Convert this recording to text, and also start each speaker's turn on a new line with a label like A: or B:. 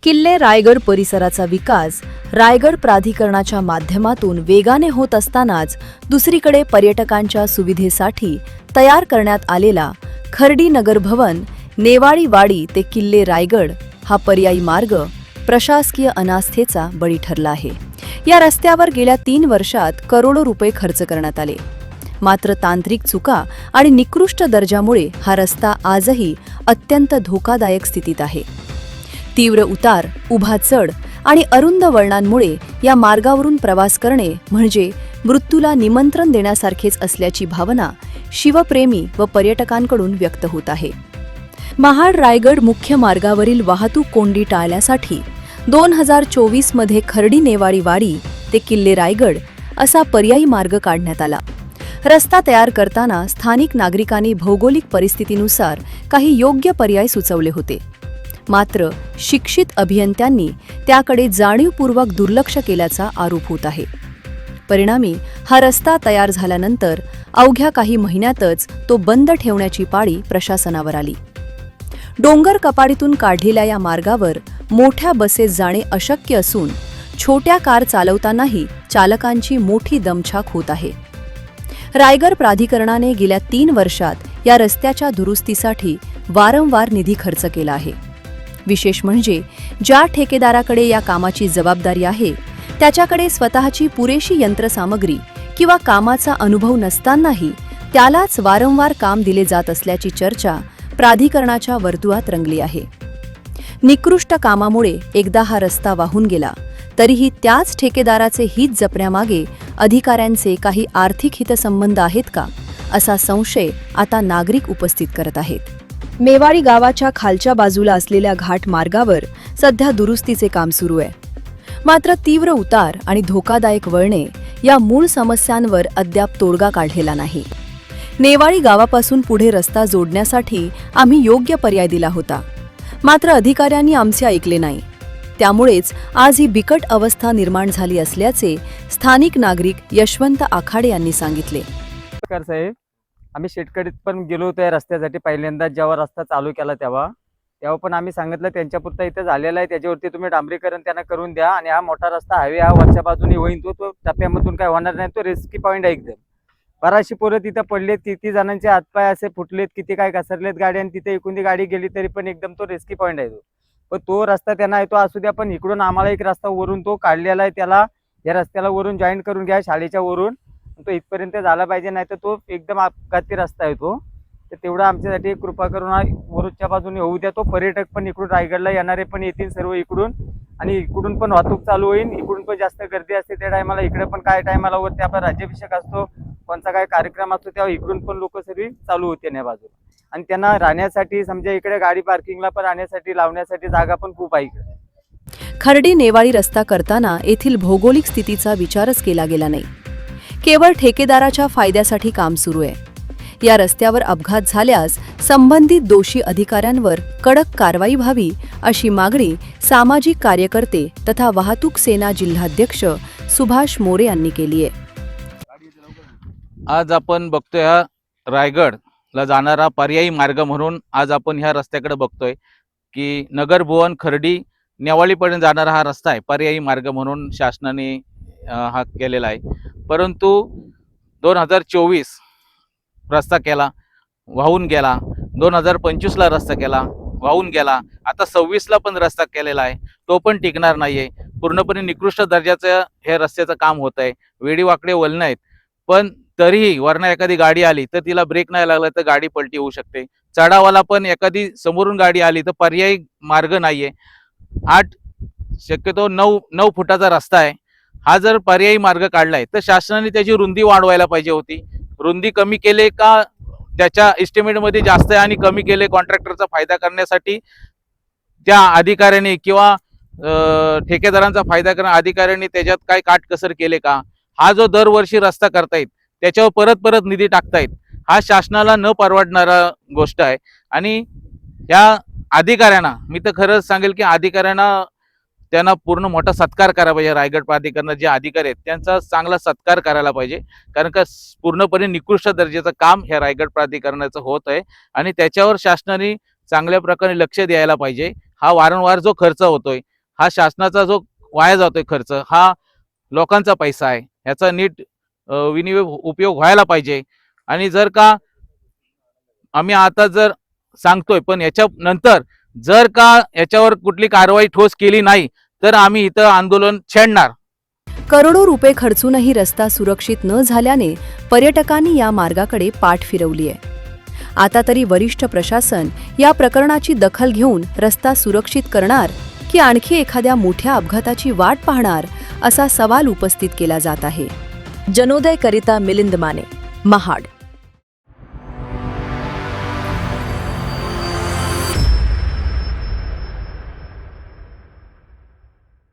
A: किल्ले रायगड परिसराचा विकास रायगड प्राधिकरणाच्या माध्यमातून वेगाने होत असतानाच दुसरीकडे पर्यटकांच्या सुविधेसाठी तयार करण्यात आलेला खर्डी नगर भवन नेवाळी वाडी ते किल्ले रायगड हा पर्यायी मार्ग प्रशासकीय अनास्थेचा बळी ठरला आहे। या रस्त्यावर गेल्या 3 वर्षात करोडो रुपये खर्च करण्यात आले, मात्र तांत्रिक चुका आणि निकृष्ट दर्जामुळे हा रस्ता आजही अत्यंत धोकादायक स्थितीत आहे। तीव्र उतार, उभा चढ आणि अरुंद वळणांमुळे या मार्गावरून प्रवास करणे म्हणजे मृत्यूला निमंत्रण देण्यासारखेच असल्याची भावना शिवप्रेमी व पर्यटकांकडून व्यक्त होत आहे। महाड रायगड मुख्य मार्गावरील वाहतूक कोंडी टाळण्यासाठी 2024 मध्ये खर्डी नेवाळी वाडी ते किल्ले रायगड असा पर्यायी मार्ग काढण्यात आला। रस्ता तयार करताना स्थानिक नागरिकांनी भौगोलिक परिस्थितीनुसार काही योग्य पर्याय सुचवले होते, मात्र शिक्षित अभियंत्यांनी त्याकडे जाणीवपूर्वक दुर्लक्ष केल्याचा आरोप होत आहे। परिणामी हा रस्ता तयार झाल्यानंतर अवघ्या काही महिन्यातच तो बंद ठेवण्याची पाळी प्रशासनावर आली। डोंगर कपाडीतून काढलेल्या या मार्गावर मोठ्या बसेस जाणे अशक्य असून छोट्या कार चालवतानाही चालकांची मोठी दमछाक होत आहे। रायगड प्राधिकरणाने गेल्या 3 वर्षात या रस्त्याच्या दुरुस्तीसाठी वारंवार निधी खर्च केला आहे। विशेष म्हणजे ज्या ठेकेदाराकडे या कामाची जबाबदारी आहे त्याच्याकडे स्वतःची पुरेशी यंत्रसामग्री किंवा कामाचा अनुभव नसतानाही त्यालाच वारंवार काम दिले जात असल्याची चर्चा प्राधिकरणाच्या वर्तुळात रंगली आहे। निकृष्ट कामामुळे एकदा हा रस्ता वाहून गेला तरीही त्याच ठेकेदाराचे हित जपण्यामागे अधिकाऱ्यांचे काही आर्थिक हितसंबंध आहेत का, असा संशय आता नागरिक उपस्थित करत आहेत। मेवाडी गावाच्या खालच्या बाजूला असलेल्या घाट मार्गावर सध्या दुरुस्तीचे काम सुरू आहे, मात्र तीव्र उतार आणि धोकादायक वळणे या मूळ समस्यांवर अद्याप तोडगा काढलेला नाही। नेवाळी गावापासून पुढे रस्ता जोडण्यासाठी आम्ही योग्य पर्याय दिला होता, मात्र अधिकाऱ्यांनी आमचे ऐकले नाही। त्यामुळेच आज ही बिकट अवस्था निर्माण झाली असल्याचे स्थानिक नागरिक यशवंत आखाडे यांनी सांगितले।
B: साहेब, आम्ही शेतकरीत पण गेलो होतो या रस्त्यासाठी। पहिल्यांदा जेव्हा रस्ता चालू केला तेव्हा पण आम्ही सांगितलं त्यांच्यापुरता इथे झालेला आहे, त्याच्यावरती तुम्ही डांबरीकरण त्यांना करून द्या आणि हा मोठा रस्ता हायवे हा वरच्या बाजूने होईन, तो टप्प्यामधून काय होणार नाही, तो रिस्की पॉईंट आहे एकदम। बराचशी पोरं तिथं पडलेत, किती जणांचे हातपाय असे फुटलेत, किती काय घसरलेत गाड्या, आणि तिथे एकूण गाडी गेली तरी पण एकदम तो रिस्की पॉईंट आहे। पण तो रस्ता त्यांना आहे तो असू द्या, पण इकडून आम्हाला एक रस्ता वरून तो काढलेला आहे, त्याला या रस्त्याला वरून जॉईन करून घ्या शाळेच्या वरून, तो इथपर्यंत झाला पाहिजे, नाही तर तो एकदम अपघाती रस्ता आहे तो। तर तेवढा आमच्यासाठी कृपा करून वरूच्या बाजूने होऊ द्या। तो पर्यटक पण इकडून रायगडला येणारे पण येतील सर्व इकडून, आणि इकडून पण वाहतूक चालू होईल। इकडून पण जास्त गर्दी असते त्या टायमाला, इकडे पण काय टायमाला वरती आपला राज्याभिषेक असतो, कोणता काय कार्यक्रम असतो, तेव्हा इकडून पण लोक सर्व चालू होते या बाजूला। आणि त्यांना राहण्यासाठी समजा इकडे गाडी पार्किंगला पण राहण्यासाठी लावण्यासाठी जागा पण खूप आहे इकडे।
A: खर्डी नेवाळी रस्ता करताना येथील भौगोलिक स्थितीचा विचारच केला गेला नाही, केवळ ठेकेदाराच्या फायद्यासाठी काम सुरू आहे। या रस्त्यावर अपघात झाल्यास संबंधित दोषी अधिकाऱ्यांवर कडक कारवाई व्हावी अशी मागणी सामाजिक कार्यकर्ते तथा वाहतूक सेना जिल्हाध्यक्ष सुभाष मोरे यांनी केली आहे।
C: आज आपण बघतोय हा रायगडला जाणारा पर्यायी मार्ग म्हणून आज आपण ह्या रस्त्याकडे बघतोय की नगर भुवन खर्डी नेवाळीपर्यंत जाणारा हा रस्ता आहे, पर्यायी मार्ग म्हणून शासनाने हा केलेला आहे। परंतु 2024 रस्ता केला, वाहून गेला, 2025ला रस्ता केला, वाहून गेला, आता 26ला पण रस्ता केलेला आहे, तो पण टिकणार नाहीये। पूर्णपणे निकृष्ट दर्जाचं हे रस्त्याचं काम होत आहे, वेडीवाकडे वळण आहेत, पण तरीही वरनं एखादी गाडी आली तर तिला ब्रेक नाही लागला तर गाडी पलटी होऊ शकते। चढावाला पण एखादी समोरून गाडी आली तर पर्यायी मार्ग नाहीये। 8 शक्यतो 9 फुटाचा रस्ता आहे, हा जर पर्यायी मार्ग काढलाय तर शासनाने त्याची रुंदी वाढवायला पाहिजे होती। रुंदी कमी केले का त्याच्या एस्टिमेटमध्ये जास्त आहे आणि कमी केले कॉन्ट्रॅक्टरचा फायदा करण्यासाठी त्या अधिकाऱ्याने किंवा ठेकेदारांचा फायदा करण्या अधिकाऱ्यांनी त्याच्यात काय काटकसर केले का? हा जो दरवर्षी रस्ता करतायत त्याच्यावर परत निधी टाकतायत, हा शासनाला न परवडणारा गोष्ट आहे। आणि या अधिकाऱ्यांना मी तर खरंच सांगेल की अधिकाऱ्यांना त्यांना पूर्ण मोठा सत्कार करायला पाहिजे। रायगड प्राधिकरणाचे जे अधिकारी आहेत त्यांचा चांगला सत्कार करायला पाहिजे, कारण का पूर्णपणे निकृष्ट दर्जाचं काम ह्या रायगड प्राधिकरणाचं होत आहे आणि त्याच्यावर शासनाने चांगल्या प्रकारे लक्ष द्यायला पाहिजे। हा वारंवार जो खर्च होतोय हा शासनाचा जो वाया जातोय खर्च, हा लोकांचा पैसा आहे, ह्याचा नीट विनियोग उपयोग व्हायला पाहिजे. आणि जर का आम्ही आता जर सांगतोय पण याच्या नंतर जर का याच्यावर कुठली कारवाई ठोस केली नाही तर आम्ही इथं आंदोलन छेडणार.
A: करोडो रुपये खर्चूनही रस्ता सुरक्षित न झाल्याने पर्यटकांनी या मार्गाकडे पाठ फिरवली आहे. आता तरी वरिष्ठ प्रशासन या प्रकरणाची दखल घेऊन रस्ता सुरक्षित करणार की आणखी एखाद्या मोठ्या अपघाताची वाट पाहणार असा सवाल उपस्थित केला जात आहे. जनोदयकरिता मिलिंद माने, महाड.